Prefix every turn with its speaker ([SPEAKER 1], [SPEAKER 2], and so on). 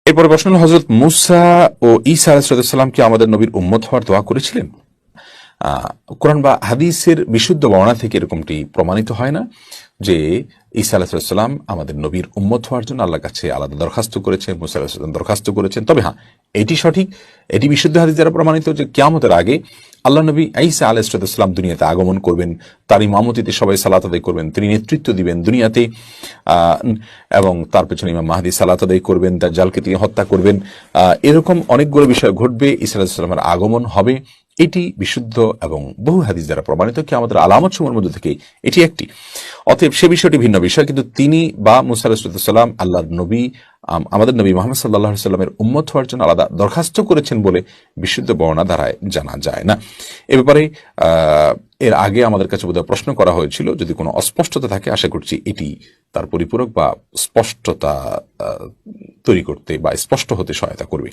[SPEAKER 1] এরপরে প্রশ্ন হল, হযরত মূসা ও ঈসা আলাইহিস সালাম কি আমাদের নবীর উম্মত হওয়ার দোয়া করেছিলেন? কোরআন বা হাদিসের বিশুদ্ধ বর্ণনা থেকে এরকমটি প্রমাণিত হয় না যে ঈসা আলাইহিস সালাম আমাদের নবীর উম্মত হওয়ার জন্য আল্লাহর কাছে আলাদা দরখাস্ত করেছেন, মূসা আলাইহিস সালাম দরখাস্ত করেছেন। তবে হ্যাঁ, এটি সঠিক, এটি বিশুদ্ধ হাদিস দ্বারা প্রমাণিত যে কিয়ামতের আগে আল্লাহ নবী ঈসা আলাইহিস সালাম দুনিয়াতে আগমন করবেন, তার ইমামতিতে সবাই সালাত আদায় করবেন, তিনি নেতৃত্ব দিবেন দুনিয়াতে, এবং তার পেছনে ইমাম মাহদী সালাত আদায় করবেন, দাজ্জালকে তিনি হত্যা করবেন। এরকম অনেকগুলো বিষয় ঘটবে, ঈসা আলাইহিস সালামের আগমন হবে। এটি বিশুদ্ধ এবং বহু হাদিস দ্বারা প্রমাণিত কি আমাদের আলামত সমূহের মধ্যে থেকে এটি একটি। অতএব সে বিষয়টি ভিন্ন বিষয়, কিন্তু তিনি বা মূসা আলাইহিস সালাম আল্লাহর নবী, আমাদের নবী মুহাম্মদ সাল্লাল্লাহু আলাইহি সাল্লামের উম্মত হওয়ার জন্য আলাদা দরখাস্ত করেছেন বলে বিশুদ্ধ বর্ণনা দ্বারায় জানা যায় না। এ ব্যাপারে এর আগে আমাদের কাছে বোধহয় প্রশ্ন করা হয়েছিল, যদি কোনো অস্পষ্টতা থাকে আশা করছি এটি তার পরিপূরক বা স্পষ্টতা তৈরি করতে বা স্পষ্ট হতে সহায়তা করবে।